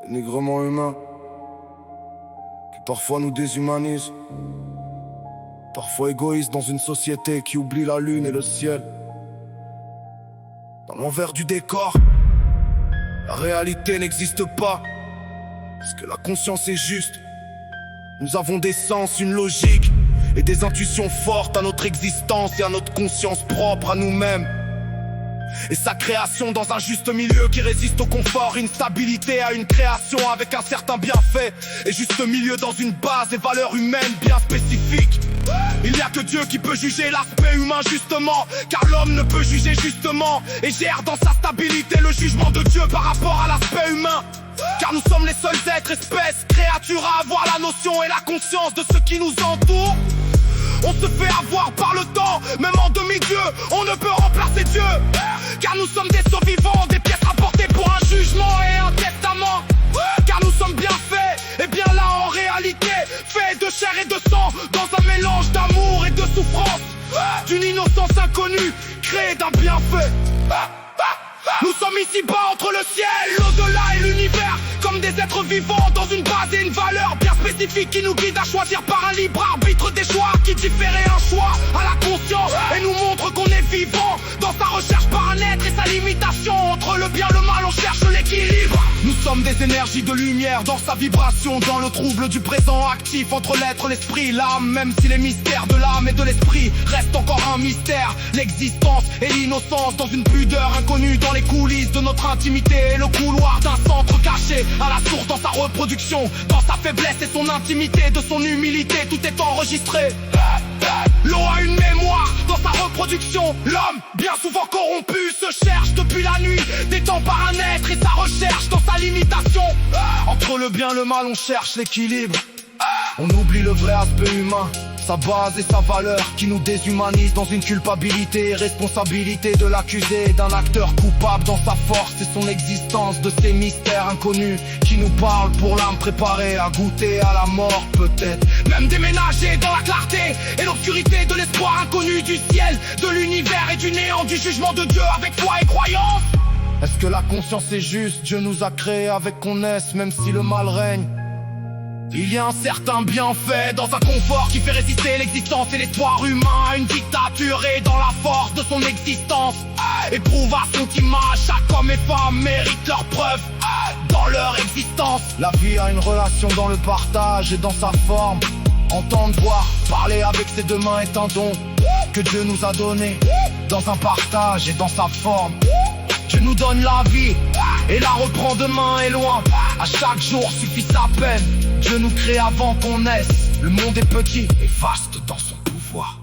dénigrement humain qui parfois nous déshumanise, parfois égoïste dans une société qui oublie la lune et le ciel. Dans l'envers du décor, la réalité n'existe pas, parce que la conscience est juste. Nous avons des sens, une logique et des intuitions fortes à notre existence et à notre conscience propre à nous-mêmes. Et sa création dans un juste milieu qui résiste au confort, une stabilité à une création avec un certain bienfait. Et juste milieu dans une base et valeurs humaines bien spécifiques. Il n'y a que Dieu qui peut juger l'aspect humain justement, car l'homme ne peut juger justement et gère dans sa stabilité le jugement de Dieu par rapport à l'aspect humain. Car nous sommes les seuls êtres, espèces, créatures à avoir la notion et la conscience de ce qui nous entoure. On se fait avoir par le temps, même en demi-dieu, on ne peut remplacer Dieu. Car nous sommes des survivants, des pièces rapportées pour un jugement et un testament. Car nous sommes bien faits, et bien là en réalité, faits de chair et de sang, dans un mélange d'amour et de souffrance, d'une innocence inconnue, créée d'un bienfait. Nous sommes ici-bas entre le ciel, l'au-delà et l'univers, comme des êtres vivants dans une base et une valeur bien spécifique qui nous guide à choisir par un libre arbitre des choix qui différait un choix à la conscience et nous montre qu'on est vivant dans sa recherche par un être et sa limitation. Entre le bien et le mal on cherche l'équilibre. Nous sommes des énergies de lumière dans sa vibration, dans le trouble du présent actif entre l'être, l'esprit, l'âme. Même si les mystères de l'âme et de l'esprit restent encore un mystère, l'existence et l'innocence dans une pudeur inconnue, dans les coulisses de notre intimité et le couloir d'un centre caché à la source dans sa reproduction, dans sa faiblesse et son intimité, de son humilité, tout est enregistré. L'eau a une mémoire dans sa reproduction. L'homme, bien souvent corrompu, se cherche depuis la nuit, détend par un être et sa recherche dans sa limitation. Entre le bien et le mal on cherche l'équilibre. On oublie le vrai aspect humain, sa base et sa valeur qui nous déshumanise dans une culpabilité et responsabilité de l'accusé, d'un acteur coupable dans sa force et son existence, de ces mystères inconnus qui nous parlent pour l'âme préparée à goûter à la mort peut-être. Même déménager dans la clarté et l'obscurité de l'espoir inconnu du ciel, de l'univers et du néant, du jugement de Dieu avec foi et croyance. Est-ce que la conscience est juste? Dieu nous a créés avec connaisse, même si le mal règne. Il y a un certain bienfait dans un confort qui fait résister l'existence et l'espoir humain à une dictature, et dans la force de son existence éprouve à son image. Chaque homme et femme mérite leur preuve dans leur existence. La vie a une relation dans le partage et dans sa forme. Entendre, voir, parler avec ses deux mains est un don que Dieu nous a donné dans un partage et dans sa forme. Dieu nous donne la vie et la reprend demain et loin. À chaque jour suffit sa peine. Dieu nous crée avant qu'on naisse. Le monde est petit et vaste dans son pouvoir.